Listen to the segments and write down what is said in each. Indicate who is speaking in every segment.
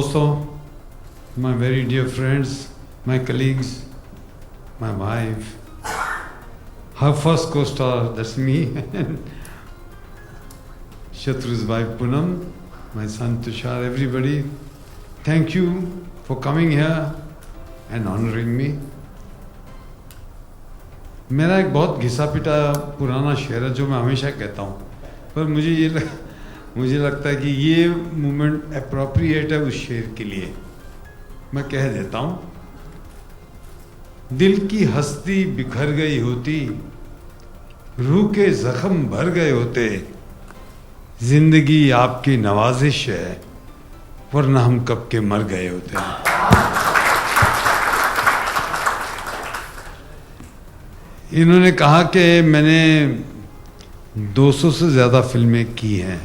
Speaker 1: दोस्तों, my very dear friends, my colleagues, my wife, her first co-star, that's me, Shatru's wife Poonam, my son Tushar, everybody, thank you for coming here and honoring me. मेरा एक बहुत घिसा पिटा पुराना शेर है जो मैं हमेशा कहता हूँ, पर मुझे लगता है कि ये मोमेंट एप्रोप्रिएट है उस शेर के लिए। मैं कह देता हूँ, दिल की हस्ती बिखर गई होती, रूह के जख्म भर गए होते, जिंदगी आपकी नवाजिश है वरना हम कब के मर गए होते। इन्होंने कहा कि मैंने 200 से ज़्यादा फिल्में की हैं।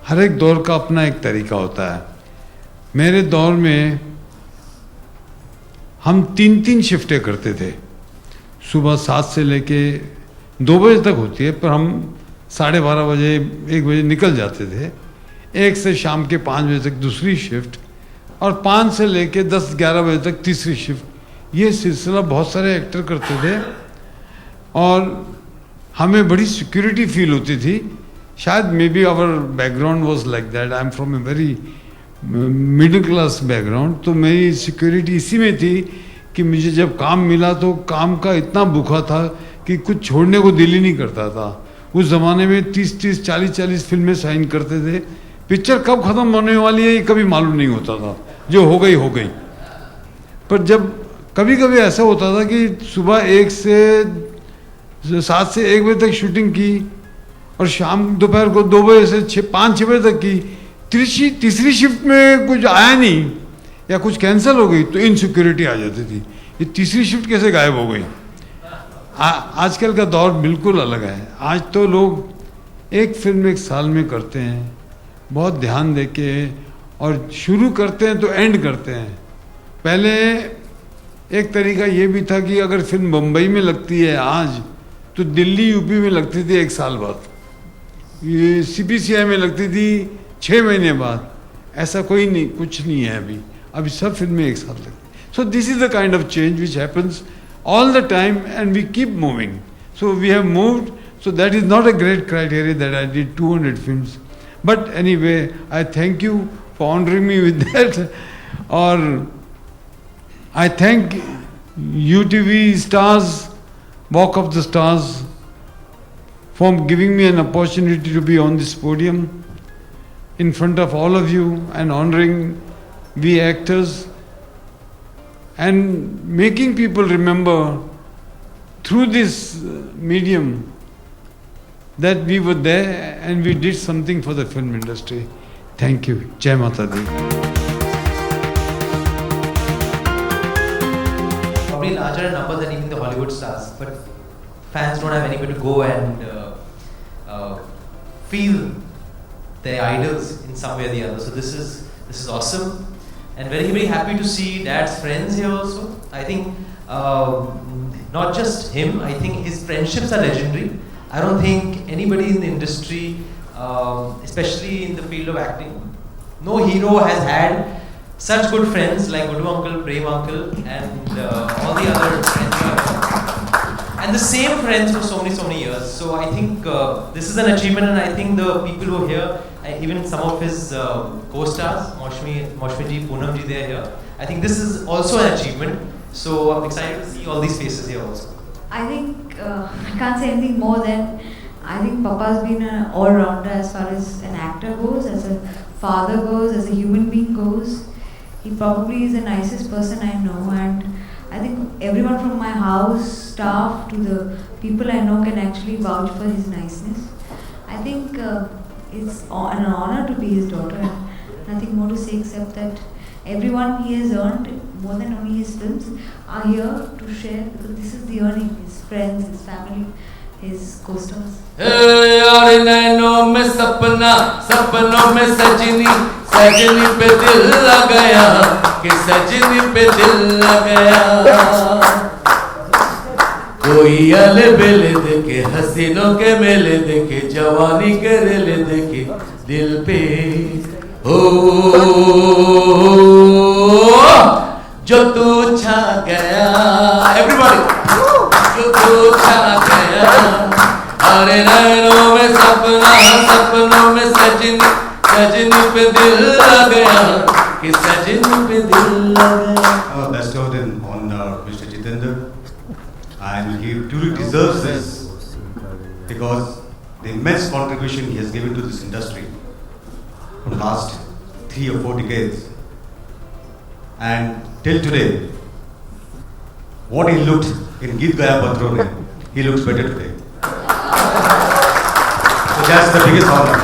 Speaker 1: हर एक दौर का अपना एक तरीका होता है। मेरे दौर में हम 3-3 शिफ्टें करते थे। सुबह 7 से लेके 2 बजे तक होती है, पर हम 12:30 बजे 1 बजे निकल जाते थे। 1 से शाम के 5 बजे तक दूसरी शिफ्ट और 5 से लेके 10-11 बजे तक तीसरी शिफ्ट। ये सिलसिला बहुत सारे एक्टर करते थे और हमें बड़ी सिक्योरिटी फील होती थी। शायद maybe our background was like that. I am from a very middle class background, तो मेरी सिक्योरिटी इसी में थी कि मुझे जब काम मिला तो काम का इतना भूखा था कि कुछ छोड़ने को दिल ही नहीं करता था। उस ज़माने में 30-30, 40-40 फिल्में साइन करते थे। पिक्चर कब ख़त्म होने वाली है ये कभी मालूम नहीं होता था, जो हो गई हो गई। पर जब कभी कभी ऐसा होता था कि सुबह 7 से 1 बजे तक शूटिंग की और शाम दोपहर को 2 बजे से 5-6 बजे तक की। तीसरी शिफ्ट में कुछ आया नहीं या कुछ कैंसिल हो गई तो इनसिक्योरिटी आ जाती थी, ये तीसरी शिफ्ट कैसे गायब हो गई। आजकल का दौर बिल्कुल अलग है। आज तो लोग एक फिल्म 1 साल में करते हैं, बहुत ध्यान देके, और शुरू करते हैं तो एंड करते हैं। पहले एक तरीका ये भी था कि अगर फिल्म बम्बई में लगती है आज तो दिल्ली यूपी में लगती थी 1 साल बाद, ये CPCI में लगती थी 6 महीने बाद। ऐसा कोई नहीं, कुछ नहीं है अभी सब फिल्में 1 साल लगती। So this is the kind of change which happens all the time and we keep moving. So we have moved, so that is not a great criteria that I did 200 films. But anyway, I thank you for honoring me with that. Or I thank UTV Stars, Walk of the Stars, for giving me an opportunity to be on this podium in front of all of you and honoring we actors and making people remember through this medium that we were there and we did something for the film industry. Thank you. Jai Mata Di.
Speaker 2: Probably larger number than even the Hollywood stars, but fans don't have anywhere to go and feel their idols in some way or the other. So this is awesome. And very, very happy to see Dad's friends here also. I think not just him, I think his friendships are legendary. I don't think anybody in the industry, especially in the field of acting, no hero has had such good friends like Gudu Uncle, Prem Uncle, and all the other friends. And the same friends for so many years. So I think this is an achievement, and I think the people who are here, even some of his co-stars, Maushmi ji, Poonam ji, they are here. I think this is also an achievement. So I'm excited to see all these faces here also.
Speaker 3: I think I can't say anything more than I think Papa's been an all-rounder as far as an actor goes, as a father goes, as a human being goes. He probably is the nicest person I know, and I think everyone from my house, staff, to the people I know can actually vouch for his niceness. I think it's an honor to be his daughter, and nothing more to say except that everyone he has earned, more than only his films, are here to share, because this is the earning, his friends, his family, his co-stars.
Speaker 4: यार नैनों में सपना, सपनों में सजनी, सजनी पे दिल लग गया, कि सजनी पे दिल लग गया। कोई अले बेले देखे, हसीनों के मेले देखे, जवानी के रेले देखे, दिल पे हो जो तू छा गया, एवरीबॉडी, जो तू छा गया, अरे नैनों में सपना, सपनों में सजनी, सजनी पे दिल लग गया, कि सजनी पे दिल लग गया.
Speaker 5: Bestowed on Mr. Jitendra, and he truly deserves this because the immense contribution he has given to this industry for the last 3 or 4 decades, and till today, what he looked in Geet Gaya Patrone, he looks better today. So that's the biggest honor,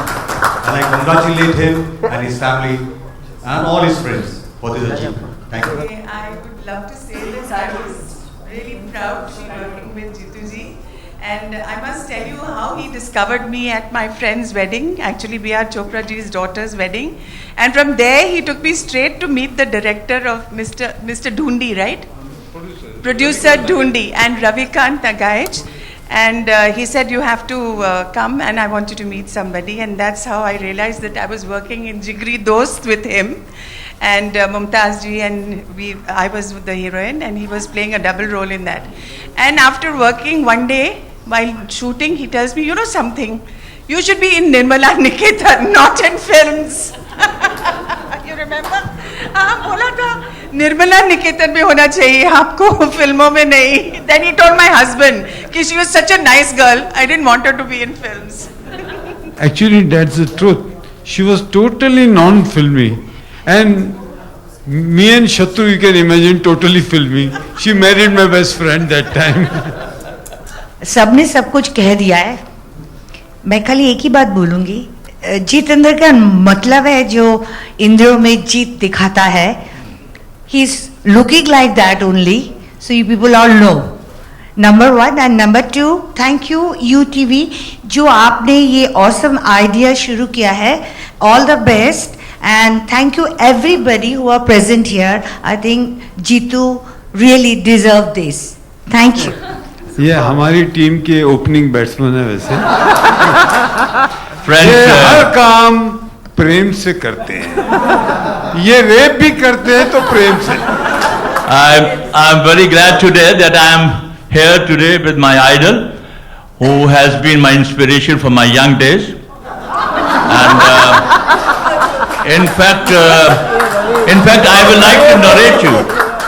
Speaker 5: and I congratulate him and his family and all his friends for this achievement. Thank you.
Speaker 6: Okay, I would love to say this. I was really proud to be working with Jitu ji. And I must tell you how he discovered me at my friend's wedding, actually B.R. Chopra ji's daughter's wedding. And from there he took me straight to meet the director of Mr. Dhundi, right? Producer Dhundi and Ravikant Nagaich. And he said, you have to come and I want you to meet somebody. And that's how I realized that I was working in Jigri Dost with him. And Mumtaz ji, and I was with the heroine and he was playing a double role in that. And after working one day, while shooting, he tells me, you know something, you should be in Nirmala Niketan, not in films. You remember? हाँ बोला था निर्मला निकेतन में होना चाहिए आपको, फिल्मों में नहीं. Then he told my husband कि she was such a nice girl, I didn't want her to be in films.
Speaker 1: Actually, that's the truth. She was totally non-filmy. And me and Shatru, you can imagine, totally filmy. She married my best friend that time.
Speaker 7: सबने सब कुछ कह दिया है. मैं खाली एक ही बात बोलूँगी. जितेंद्र का मतलब है जो इंद्रियों में जीत दिखाता है. He is looking like that only. So you people all know. Number 1 and number 2, thank you UTV जो आपने ये awesome idea शुरू किया है. All the best and thank you everybody who are present here. I think Jitu really deserve this. Thank you.
Speaker 1: ये हमारी team के opening batsman है वैसे.
Speaker 8: Friends,
Speaker 1: ये हर काम प्रेम से करते हैं. ये रेप भी करते हैं तो प्रेम से.
Speaker 8: I'm very glad today that I am here today with my idol, who has been my inspiration from my young days. And in fact, I would like to narrate you.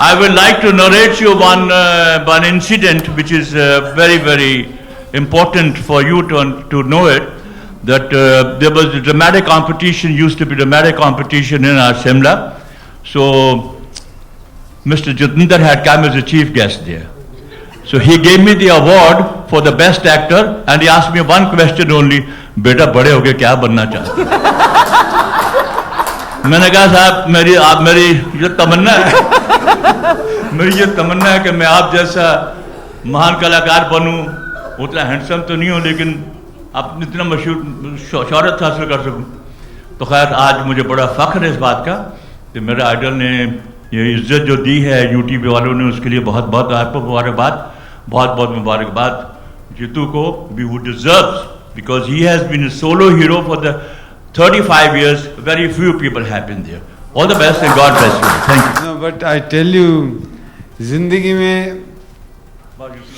Speaker 8: I would like to narrate you one incident which is very, very important for you to know it. That there was a dramatic competition, used to be dramatic competition in our Simla. So Mr. Jitendra had come as a chief guest there. So he gave me the award for the best actor and he asked me one question only, बेटा बड़े होके क्या बनना चाहते हैं? मैंने कहा साहब मेरी ये तमन्ना है, मेरी ये तमन्ना है कि मैं आप जैसा महान कलाकार बनूं. उतना हैंडसम तो नहीं हो लेकिन आप इतना मशहूर शोहरत हासिल कर सकूं. तो खैर आज मुझे बड़ा फख्र है इस बात का कि मेरे आइडल ने ये इज्जत जो दी है यूटीवी वालों ने, उसके लिए बहुत बहुत आपको मुबारकबाद, बहुत बहुत मुबारकबाद जीतू को. who deserves because he has been a solo hero for the 35 years. Very few people have been there. All the best and God bless you. Thank you.
Speaker 1: No, but I tell you, जिंदगी में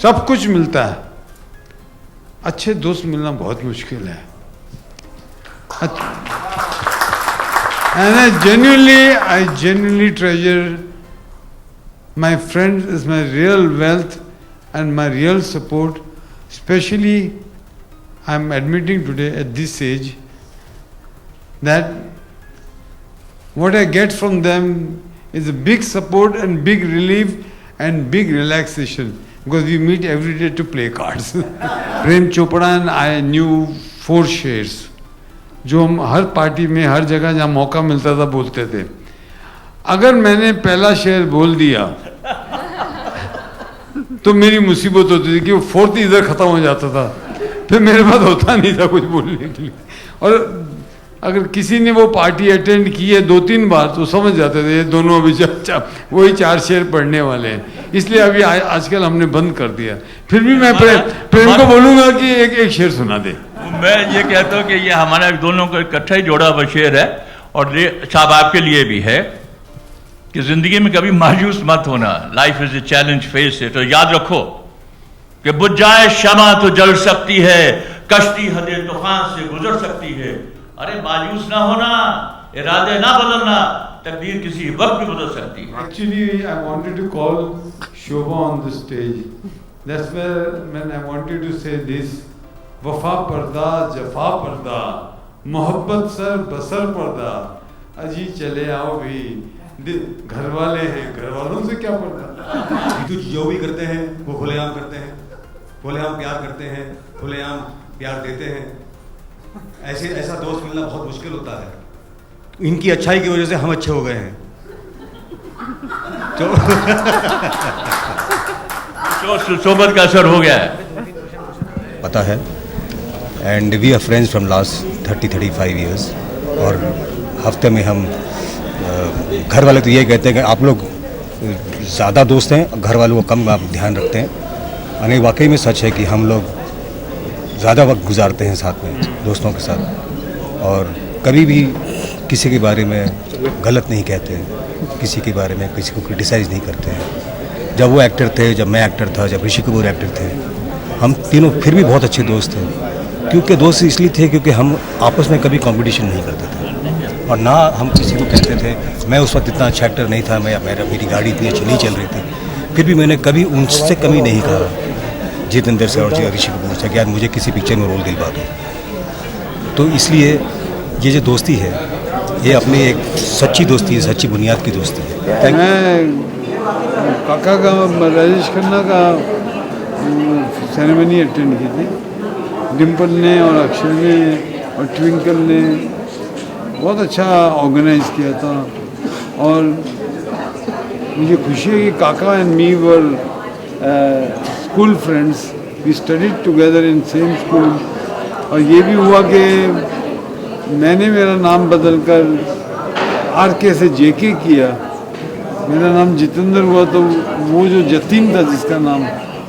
Speaker 1: सब कुछ मिलता है, अच्छे दोस्त मिलना बहुत मुश्किल है. And I genuinely treasure my friends as my real wealth and my real support. Especially, I am admitting today at this age that what I get from them is a big support and big relief and big relaxation because we meet every day to play cards. Prem Chopra and I knew 4 shares. जो हम हर party में हर जगह जहाँ मौका मिलता था बोलते थे. अगर मैंने पहला शेयर बोल दिया तो मेरी मुसीबत होती थी कि वो 4th इधर खत्म हो जाता था, फिर मेरे पास होता नहीं था कुछ बोलने के लिए. और अगर किसी ने वो पार्टी अटेंड की है 2-3 बार तो समझ जाते थे ये दोनों अभी वही 4 शेयर पढ़ने वाले हैं. इसलिए अभी आजकल हमने बंद कर दिया. फिर भी मैं प्रेम को बोलूँगा कि एक शेयर सुना दे.
Speaker 8: मैं ये कहता हूँ कि ये हमारा दोनों का इकट्ठा ही जोड़ा हुआ शेर है और ये साहब आपके लिए भी है कि जिंदगी में कभी मायूस मत होना। Life is a challenge, face it. तो याद रखो कि बुझ जाए शमा तो जल सकती है, कश्ती हदे तूफान से गुजर सकती है। अरे मायूस ना होना, इरादे ना बदलना, तकदीर किसी वक्त भी बदल सकती है।
Speaker 1: Actually, I wanted to call Shobha on the stage. That's when I wanted to say this. वफा पर्दा, जफा पर्दा, मोहब्बत सर बसर पर्दा, अजी चले आओ भी, घर वाले हैं, घर वालों से क्या पर्दा।
Speaker 5: जीतू जी जो भी करते हैं वो खुलेआम करते हैं, खुलेआम प्यार करते हैं, खुलेआम प्यार देते हैं। ऐसा दोस्त मिलना बहुत मुश्किल होता है। इनकी अच्छाई की वजह से हम अच्छे हो गए हैं।
Speaker 8: तो सोबत का असर हो गया है,
Speaker 5: पता है। And we are friends from last 30-35 years. और हफ्ते में हम घर वाले तो ये कहते हैं कि आप लोग ज़्यादा दोस्त हैं, घर वालों को कम आप ध्यान रखते हैं। यानी वाकई में सच है कि हम लोग ज़्यादा वक्त गुजारते हैं साथ में दोस्तों के साथ, और कभी भी किसी के बारे में गलत नहीं कहते हैं, किसी के बारे में किसी को क्रिटिसाइज़ नहीं करते हैं। जब वो एक्टर थे, जब मैं एक्टर था, जब ऋषि कपूर एक्टर थे, हम तीनों फिर भी बहुत अच्छे दोस्त थे। क्योंकि दोस्त इसलिए थे क्योंकि हम आपस में कभी कंपटीशन नहीं करते थे, और ना हम किसी को कहते थे। मैं उस वक्त इतना अच्छा एक्टर नहीं था, मेरी गाड़ी इतनी अच्छी नहीं चल रही थी, फिर भी मैंने कभी उनसे कमी नहीं कहा जितेंद्र से और ऋषि कपूर से कि यार मुझे किसी पिक्चर में रोल दिलवा दो। तो इसलिए ये जो दोस्ती है, ये अपनी एक सच्ची दोस्ती है, सच्ची बुनियाद की दोस्ती है।
Speaker 1: मैं काका का, राजेश खन्ना का सेरेमनी अटेंड की थी। डिम्पल ने और अक्षय ने और ट्विंकल ने बहुत अच्छा ऑर्गेनाइज किया था। और मुझे खुशी है कि काका and me were school friends, we studied together in same school. और ये भी हुआ कि मैंने मेरा नाम बदलकर आर.के. से जे.के. किया, मेरा नाम जितेंद्र हुआ, तो वो जो जतीन था जिसका नाम,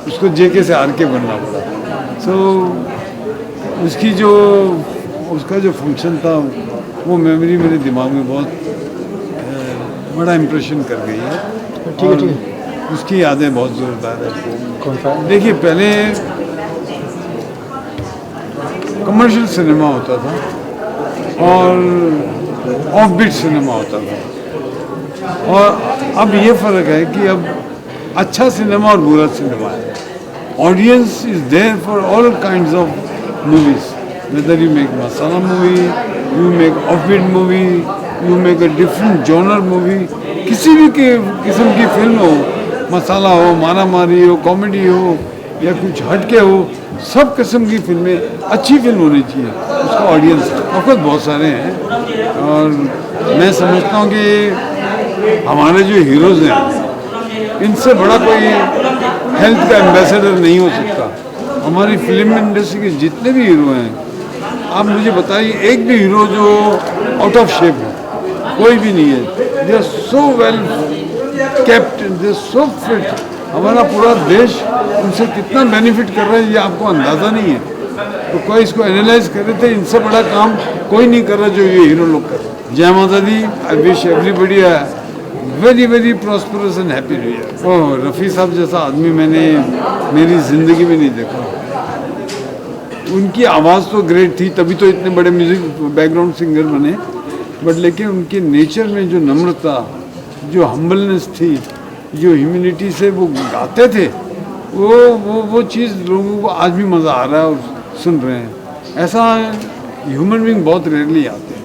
Speaker 1: उसको जे.के. से आर.के. बनना पड़ा। सो उसका जो फंक्शन था, वो मेमोरी मेरे दिमाग में बहुत बड़ा इम्प्रेशन कर गई है। ठीक है, उसकी यादें बहुत ज़ोरदार है। देखिए, पहले कमर्शियल सिनेमा होता था और ऑफ बीट सिनेमा होता था, और अब ये फ़र्क है कि अब अच्छा सिनेमा और बुरा सिनेमा है। Audience is there for all kinds of movies, whether you make masala movie, you make offbeat movie, you make a different genre movie, किसी भी किस्म की फिल्म हो, मसाला हो, मारा मारी हो, कॉमेडी हो या कुछ हटके हो, सब किस्म की फिल्में अच्छी फिल्म होनी चाहिए। उसका ऑडियंस बहुत बहुत सारे हैं, और मैं समझता हूँ कि हमारे जो हीरोज़ हैं, इनसे बड़ा कोई हेल्थ का एम्बेसडर नहीं हो सकता। हमारी फिल्म इंडस्ट्री के जितने भी हीरो हैं, आप मुझे बताइए एक भी हीरो जो आउट ऑफ शेप है, कोई भी नहीं है। They are so well kept, they are so fit. हमारा पूरा देश उनसे कितना बेनिफिट कर रहा है, ये आपको अंदाज़ा नहीं है। तो कोई इसको एनालाइज कर रहे थे, इनसे बड़ा काम कोई नहीं कर रहा जो ये हीरो लोग कर रहे हैं। जय माता दी। I wish everybody very very prosperous and happy new year. Oh, Rafi साहब जैसा आदमी मैंने मेरी ज़िंदगी में नहीं देखा। उनकी आवाज़ तो ग्रेट थी, तभी तो इतने बड़े म्यूज़िक बैकग्राउंड सिंगर बने, बट लेकिन उनके नेचर में जो नम्रता, जो हम्बलनेस थी, जो ह्यूमिलिटी से वो गाते थे, वो चीज़ लोगों को आज भी मज़ा आ रहा है और सुन रहे हैं। ऐसा ह्यूमन बीइंग बहुत रेयरली आते हैं।